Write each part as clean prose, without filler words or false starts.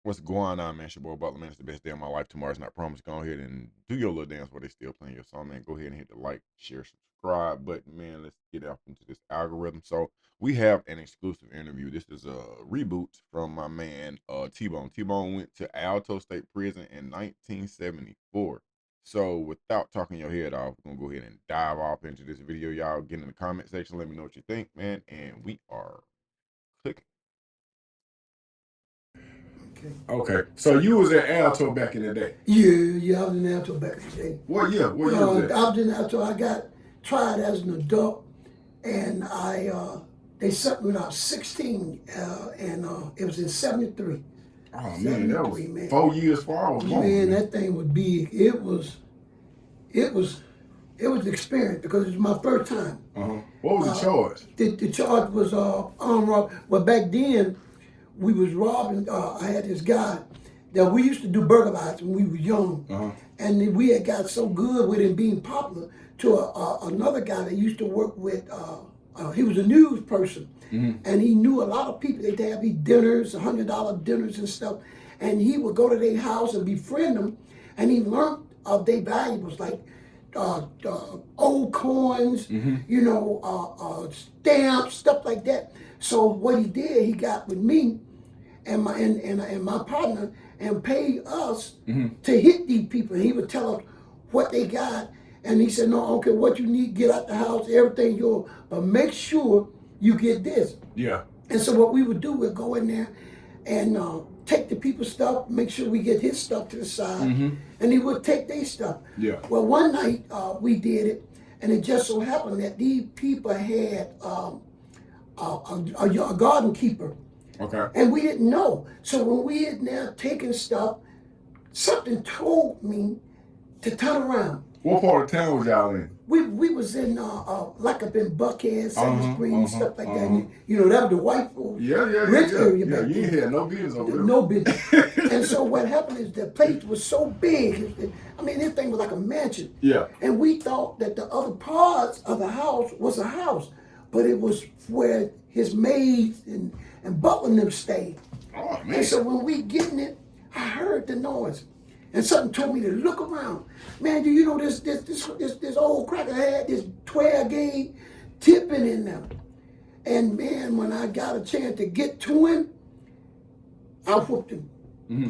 What's going on, man? It's your boy Butler, man. It's the best day of my life. Tomorrow's not promised. Go ahead and do your little dance while they still playing your song, man. Go ahead and hit the like, share, subscribe button, man. Let's get up into this algorithm. So we have an exclusive interview. This is a reboot from my man T-Bone. T-Bone went to Alto State Prison in 1974. So without talking your head off, we're gonna go ahead and dive off into this video. Y'all get in the comment section. Let me know what you think, man. And we are clicking. Okay, so you was at Alto back in the day. Yeah, I was in Alto back in the day. What year? What year was that? I was in Alto. I got tried as an adult, and they sent me when I was 16, and it was in '73. Oh man, that was man. 4 years far. I was born. Man, that thing was big. It was an experience because it was my first time. What was the charge? The charge was armed robbery. Well, back then we was robbing. I had this guy that we used to do burger bites when we were young, and we had got so good with him being popular to another guy that used to work with. He was a news person, and he knew a lot of people. They'd have these dinners, $100 dinners and stuff, and he would go to their house and befriend them, and he learned of their valuables like old coins, stamps, stuff like that. So what he did, he got with me and my partner and paid us to hit these people. And he would tell us what they got, and he said, "No, I don't care what you need, get out the house, everything yours, but make sure you get this." Yeah. And so what we would do, we'd go in there and take the people's stuff, make sure we get his stuff to the side, and he would take their stuff. Yeah. Well, one night we did it, and it just so happened that these people had a garden keeper. Okay. And we didn't know. So when we had now taken stuff, something told me to turn around. What part of town was y'all in? We was in like up in Buckhead, 7th Street, stuff like that. You know, that was the white folks. Rich area back you then. ain't had no business over there. No business. And so what happened is the place was so big. I mean, this thing was like a mansion. Yeah. And we thought that the other parts of the house was a house, but it was where his maids and Butler and them stayed. Oh man. And so when we getting it, I heard the noise. And something told me to look around. Man, do you know this old cracker had this 12 gauge tipping in there. And man, when I got a chance to get to him, I whooped him.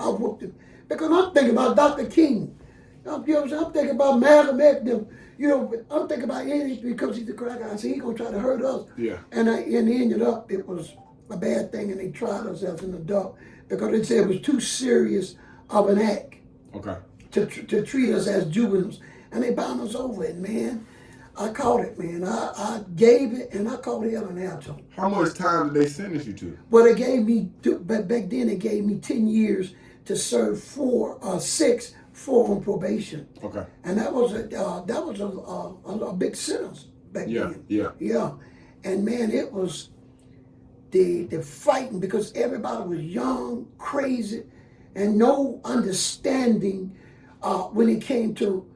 I whooped him. Because I'm thinking about Dr. King. I'm thinking about Malcolm X. I'm thinking about anything because he's a cracker. I said, he's going to try to hurt us. Yeah. And it ended up, it was a bad thing, and they tried us as an adult because they said it was too serious of an act. Okay. To treat us as juveniles. And they bound us over it, man. I caught it, man. I gave it, and I caught hell in Alto. How much time did they sentence you to? Well, they gave me, back then they gave me 10 years to serve 4 on probation. Okay. And that was a big sentence back then. Yeah. And man, it was the fighting because everybody was young, crazy, and no understanding when it came to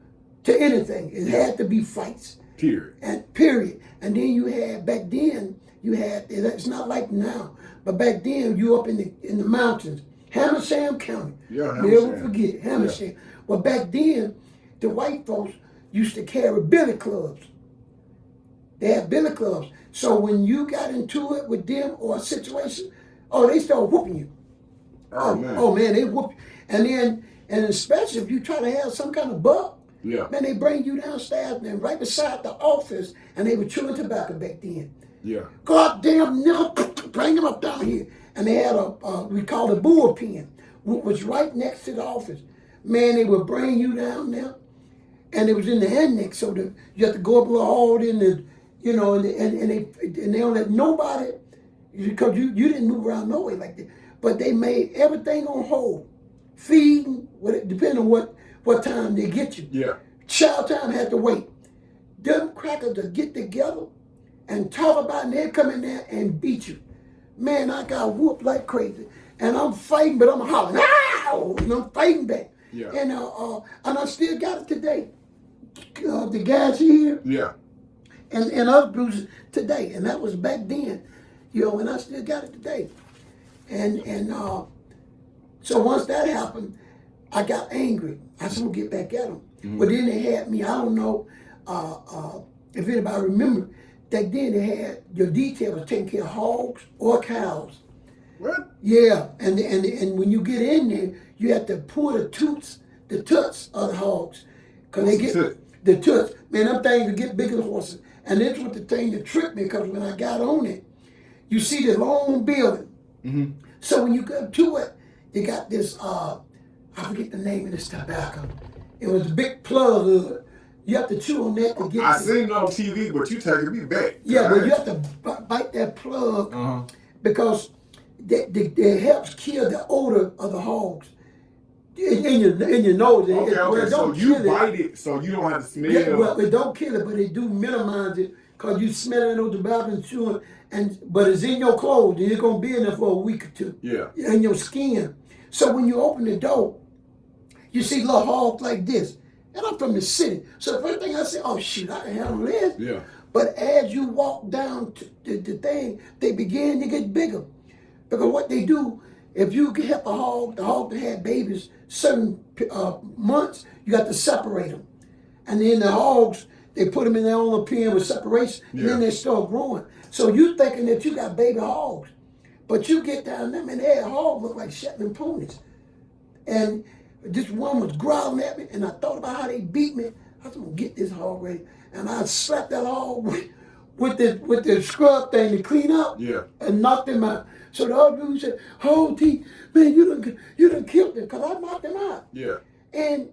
anything. It had to be fights. Period. And then you had, back then, it's not like now, but back then you up in the mountains, Hamersham County. Yeah, Never forget it, Hamersham. Yeah. Well, back then, the white folks used to carry billy clubs. They had billy clubs. So when you got into it with them or a situation, they started whooping you. Oh man, they whoop you. And especially if you try to have some kind of buck, man, they bring you downstairs and right beside the office, and they were chewing tobacco back then. Yeah. Goddamn, bring them up down here. And they had we called a bullpen, which was right next to the office. Man, they would bring you down there, and it was in the annex, so you have to go up a little hall in the, and they don't let nobody, because you didn't move around no way like that. But they made everything on hold, feeding, depending on what time they get you. Yeah. Child time had to wait. Them crackers to get together and talk about, and they'd come in there and beat you. Man, I got whooped like crazy. And I'm fighting, but I'm hollering, ow! And I'm fighting back. Yeah. And I still got it today. The guys here. Yeah. And other bruises today. And that was back then. And I still got it today. And So once that happened, I got angry. I said, I'm gonna get back at them. But then they had me, I don't know if anybody remember, that then they had your detail was taking care of hogs or cows. What? Yeah, and when you get in there, you have to pull the tuts of the hogs. Because they get the tuts. Man, them things will get bigger than horses. And that's what the thing that tricked me, because when I got on it, you see the long building. So when you go to it, they got this, I forget the name of this tobacco. It was a big plug. You have to chew on that to get I seen it on TV, but you taking me back. Yeah, but you have to bite that plug because that helps kill the odor of the hogs in your nose. Okay. So you bite it, so you don't have to smell. Yeah, well, it don't kill it, but it do minimize it, because you smelling those tobacco and chewing, but it's in your clothes, and it's gonna be in there for a week or two. Yeah. In your skin. So when you open the door, you see little hogs like this. And I'm from the city. So the first thing I say, oh shoot, I can handle this. Yeah. But as you walk down to the thing, they begin to get bigger. Because what they do, if you help the hog that had babies certain months, you got to separate them. And then the hogs, they put them in their own pen with separation, and then they start growing. So you thinking that you got baby hogs. But you get down there, and that hog look like Shetland ponies. And this one was growling at me, and I thought about how they beat me. I was gonna get this hog ready, and I slapped that hog with the scrub thing to clean up, and knocked him out. So the other dude said, "Oh, T, man, you done killed him, because I knocked him out." Yeah. And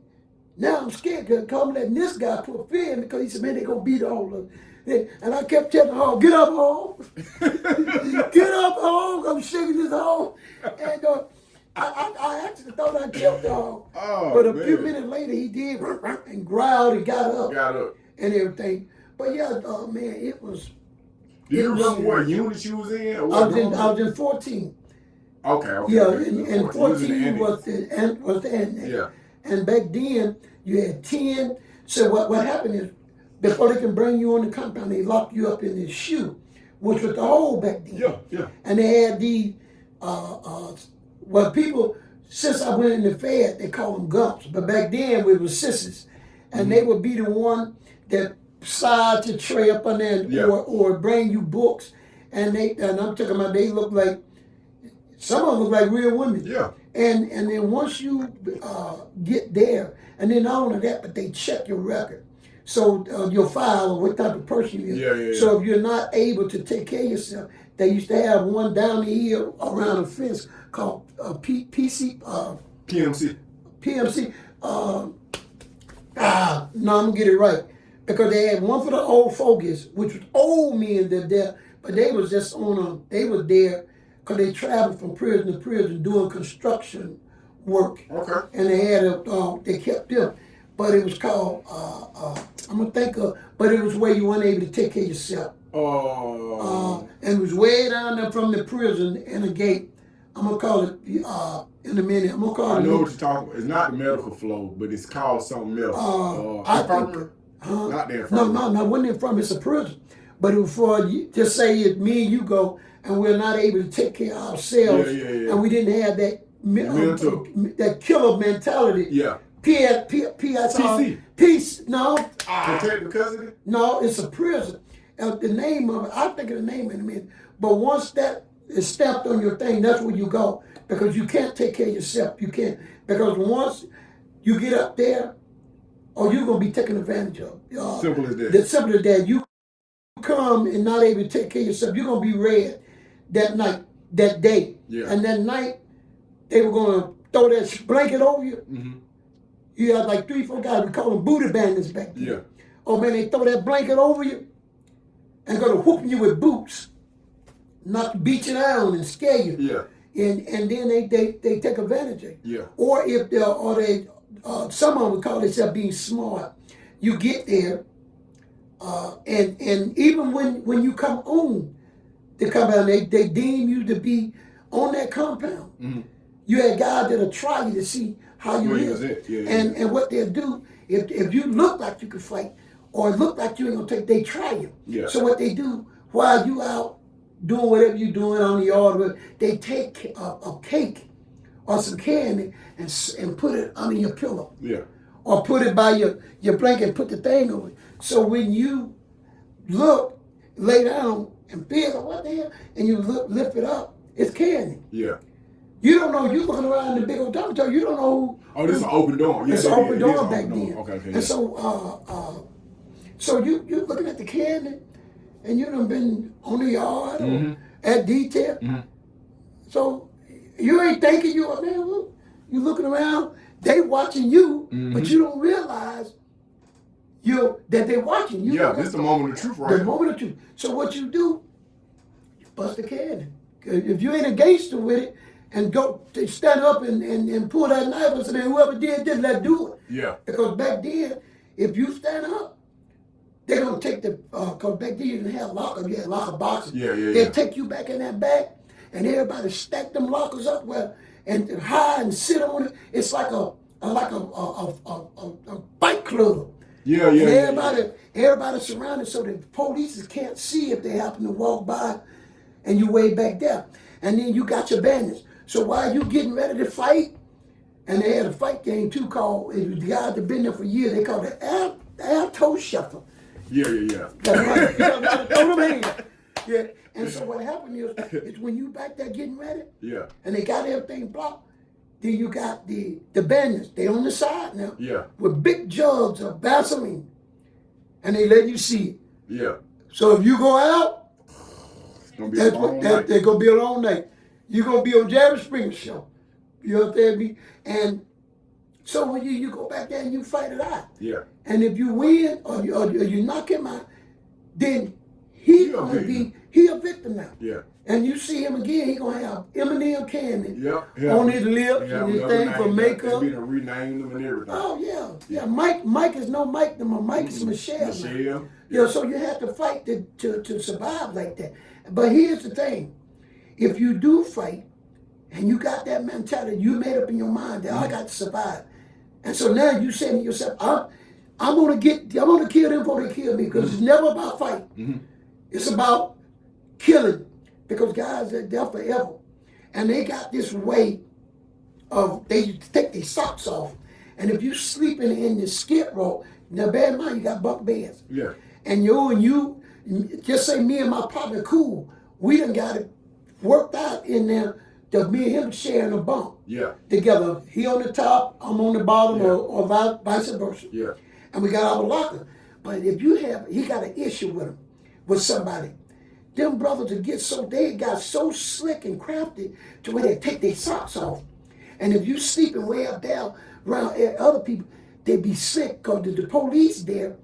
now I'm scared, because I'm letting this guy put fear in me, because he said, "Man, they gonna beat all of them." And I kept telling the hog, "Get up, hog! Get up, hog! I'm shaking this hog." And I actually thought I killed the hog. But a few minutes later, he did and growled and got up. And everything. But yeah, man, it was. Do you remember what unit you was in? I was in 14. Okay. Yeah, and 14 was the end. Yeah. And back then, you had 10. So what happened is, before they can bring you on the compound, they locked you up in this shoe, which was the hole back then. Yeah. And they had these, well, people, since I went in the Fed, they call them gumps. But back then, we were sisses. And they would be the one that slide your tray up on there or bring you books. And I'm talking about, they look like, some of them look like real women. Yeah. And then once you get there, and then not only that, but they check your record. So your file, or what type of person you are. Yeah. So if you're not able to take care of yourself, they used to have one down the hill around a fence called PMC. No, I'm gonna get it right, because they had one for the old fogies, which was old men that there, but they was just they was there because they traveled from prison to prison doing construction work. Okay. And they had they kept them, but it was called I'm gonna think of, but it was where you weren't able to take care of yourself. And it was way down there from the prison in the gate. I'm gonna call it in a minute. I'm gonna call it. I know what you're talking about. It's not the medical flow, but it's called something else. I think, not the infirmary. No, wasn't infirmary. It's a prison. But it was for, just say if me and you go and we're not able to take care of ourselves, and we didn't have that that killer mentality. Yeah. PSR. Peace. No. Protective custody? No, it's a prison. The name of it, I'll think of the name in a minute. But once that is stamped on your thing, that's where you go. Because you can't take care of yourself. You can't. Because once you get up there, you're going to be taken advantage of. Simple as that. The simple as that. You come and not able to take care of yourself, you're going to be read that night, that day. Yeah. And that night, they were going to throw that blanket over you. Mm-hmm. You had like 3, 4 guys, we call them booty bangers back then. Yeah. Oh man, they throw that blanket over you and go to whooping you with boots, beat you down and scare you. Yeah. And then they take advantage of you. Yeah. Or if they some of them would call themselves being smart. You get there, and even when you come on the compound, they deem you to be on that compound. Mm-hmm. You had guys that'll try you to see how you live. Yeah. And what they'll do, if you look like you can fight, or look like you ain't gonna take, they try you. Yeah. So what they do, while you out doing whatever you're doing on the yard, they take a cake or some candy and put it under your pillow. Yeah. Or put it by your blanket and put the thing over it. So when you look, lay down and feel what the hell, and you lift it up, it's candy. Yeah. You don't know, you looking around the big old dormitory, you don't know who. Oh, this is an open door. Yeah, it's an open door back open then. Door. Okay, And yeah. so you looking at the candy, and you done been on the yard or at detail. So you ain't thinking you looking around, they watching you, but you don't realize that they watching you. Yeah, this is the moment of truth, right? The moment of truth. So what you do, you bust the candy. If you ain't a gangster with it, and go stand up and pull that knife and say, whoever did this, let's do it. Yeah. Because back then, if you stand up, they're gonna take because back then you didn't have lockers, you had locker boxes. Yeah. They'll take you back in that bag, and everybody stack them lockers up and hide and sit on it. It's like a fight club. Yeah. And everybody surrounded so the police can't see if they happen to walk by, and you way back there. And then you got your bandits. So while you getting ready to fight, and they had a fight game too called, the guys that been there for years, they called it air toe shuffle. Yeah. That's right. Throw them hands. Yeah. And so what happened is when you back there getting ready, Yeah. and they got everything blocked, then you got the bandits. They on the side now. Yeah. With big jugs of Vaseline. And they letting you see it. Yeah. So if you go out, it's gonna be a long night. It's gonna be a long night. You're gonna be on Jerry Springer show. You understand me? And so when you go back there and you fight it out. Yeah. And if you win or you knock him out, then he a victim now. Yeah. And you see him again, he gonna have M&M candy Yeah. on his lips and his thing for makeup. He's been renamed them and everything. Oh yeah. Mike is no Mike no more. Mike is Michelle. Michelle. Yeah. So you have to fight to survive like that. But here's the thing: if you do fight, and you got that mentality, you made up in your mind that I got to survive, and so now you saying to yourself, I'm gonna kill them before they kill me, because it's never about fighting. It's about killing, because guys are there forever, and they got this way of they take their socks off, and if you sleeping in the skid row, now bear in mind you got bunk beds. Yeah. And you just say me and my partner cool, we done got it worked out in there that me and him sharing a bunk. Yeah. Together. He on the top, I'm on the bottom, or vice versa. Yeah. And we got our locker. But if he got an issue with somebody, them brothers they got so slick and crafty to where they take their socks off. And if you sleeping way up there around other people, they be sick because the police there,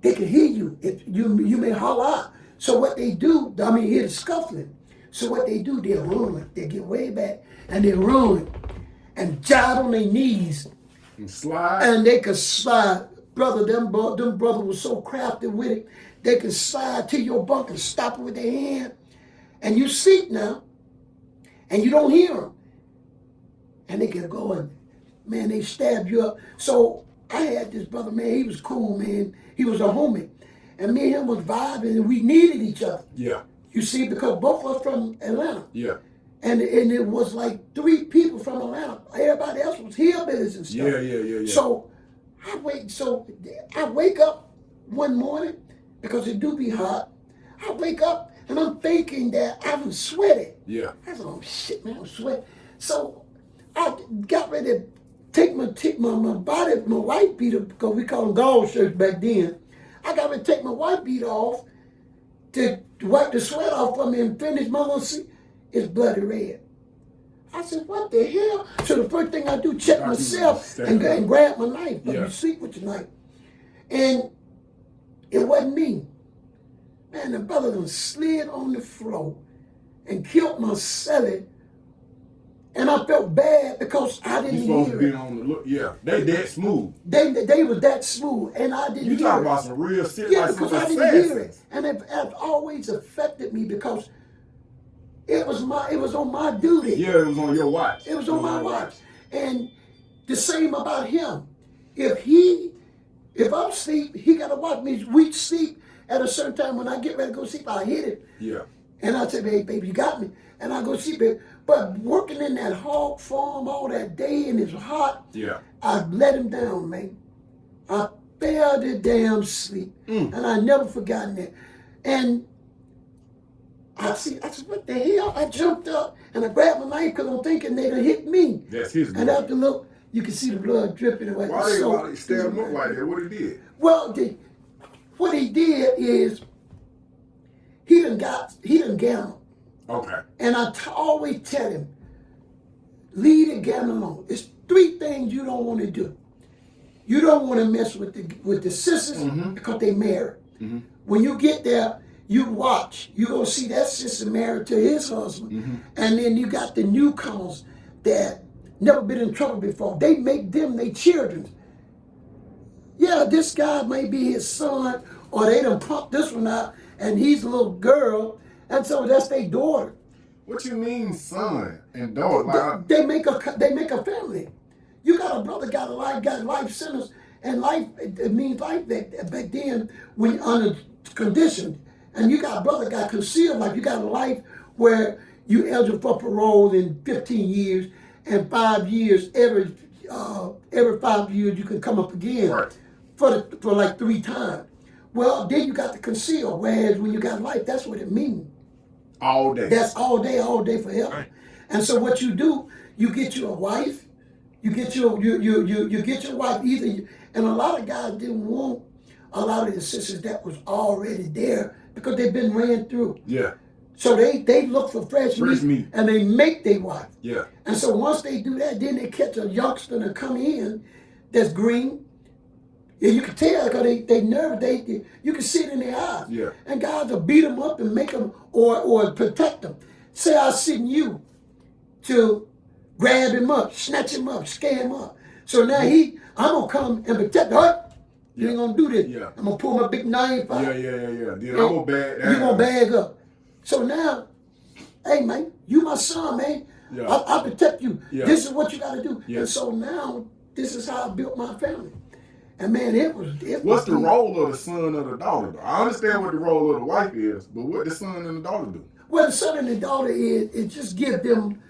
they can hear you. If you may holler out. So what they do, hear the scuffling. So what they do, they'll run. They get way back and they run and jive on their knees. And slide. And they could slide. Brother, them brothers was so crafty with it, they could slide to your bunk and stop it with their hand. And you sleep now, and you don't hear them. And they get going. Man, they stab you up. So I had this brother, man, he was cool, man. He was a homie. And me and him was vibing, and we needed each other. Yeah. You see, because both of us from Atlanta. Yeah. And it was like 3 people from Atlanta. Everybody else was hillbillies and stuff. Yeah. So I wake up one morning, because it do be hot. I wake up and I'm thinking that I was sweating. Yeah. I was like, oh shit, man, I'm sweating. So I got ready to take my body, my white beater, because we call them gold shirts back then. I got ready to take my white beater off to wipe the sweat off from me and finish my little seat. It's bloody red. I said, what the hell? So the first thing I do, check myself and grab my knife. But you sleep with your knife. And it wasn't me. Man, the brother done slid on the floor and killed my celly. And I felt bad because I didn't hear it. You supposed to be on the look. Yeah, they that smooth. They was that smooth, and I didn't hear it. You talking about some real serious. Yeah, because I didn't hear it. And it always affected me because it was on my duty. Yeah, it was on your watch. It was on my watch. And the same about him. If I'm asleep, he got to watch me. We sleep at a certain time. When I get ready to go sleep, I hit it. Yeah. And I said, hey, baby, you got me. And I go sleep. But working in that hog farm all that day and it's hot, Yeah. I let him down, man. I fell to damn sleep. And I never forgotten that. And I said, what the hell? I jumped up and I grabbed my knife because I'm thinking they'd have hit me. That's his And blood. after look, you can see the blood dripping away. Why they stab him up like that? What he did? Well, what he did is he done gambled. Okay. And I always tell him, leave the gambling alone. It's 3 things you don't want to do. You don't want to mess with the sisters because they married. When you get there, you watch. You gonna see that sister married to his husband, and then you got the newcomers that never been in trouble before. They make them their children. Yeah, this guy may be his son, or they done pumped this one out, and he's a little girl, and so that's their daughter. What you mean, son and daughter? They make a family. You got a brother got life sentence, and life it means life back then when under condition, and you got a brother got concealed life. You got a life where you eligible for parole in 15 years, and 5 years every 5 years you can come up again. Right. For like 3 times. Well, then you got the conceal. Whereas when you got life, that's what it means. All day. That's all day forever. Right. And so what you do, you get you a wife. You get your you get your wife either. And a lot of guys didn't want a lot of the sisters that was already there because they've been ran through. Yeah. So they look for fresh meat and they make their wife. Yeah. And so once they do that, then they catch a youngster to come in that's green. Yeah, you can tell because they nervous. You can see it in their eyes. Yeah. And guys will beat them up and make them or protect them. Say I send you to grab him up, snatch him up, scare him up. So now I'm gonna come and protect her. You ain't gonna do this. Yeah. I'm gonna pull my big knife out. Yeah. Then I'm gonna bag down. You gonna bag up. So now, hey man, you my son, man. Yeah. I protect you. Yeah. This is what you gotta do. Yeah. And so now, this is how I built my family. And man, it was. What's the role of the son or the daughter, though? I understand what the role of the wife is, but what the son and the daughter do? Well, the son and the daughter is just give them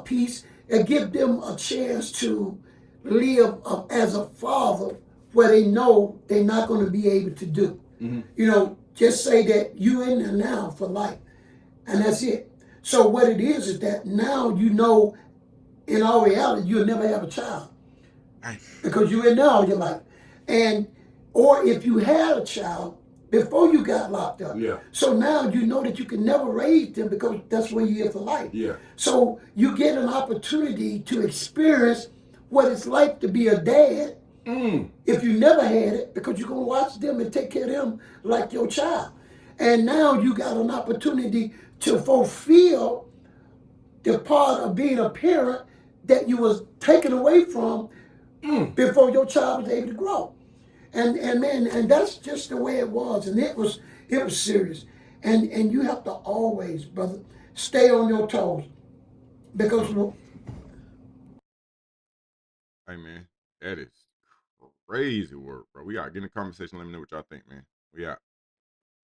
peace and give them a chance to live as a father where they know they're not going to be able to do. You know, just say that you in there now for life, and that's it. So what it is that now you know, in all reality, you'll never have a child because you're in there all your life. And or if you had a child before you got locked up. Yeah. So now you know that you can never raise them because that's where you're here for life. Yeah. So you get an opportunity to experience what it's like to be a dad if you never had it, because you're going to watch them and take care of them like your child. And now you got an opportunity to fulfill the part of being a parent that you was taken away from before your child was able to grow. And man, and that's just the way it was, and it was serious. And you have to always, brother, stay on your toes, because. Hey man, that is crazy work, bro. We gotta get in the conversation. Let me know what y'all think, man. We out.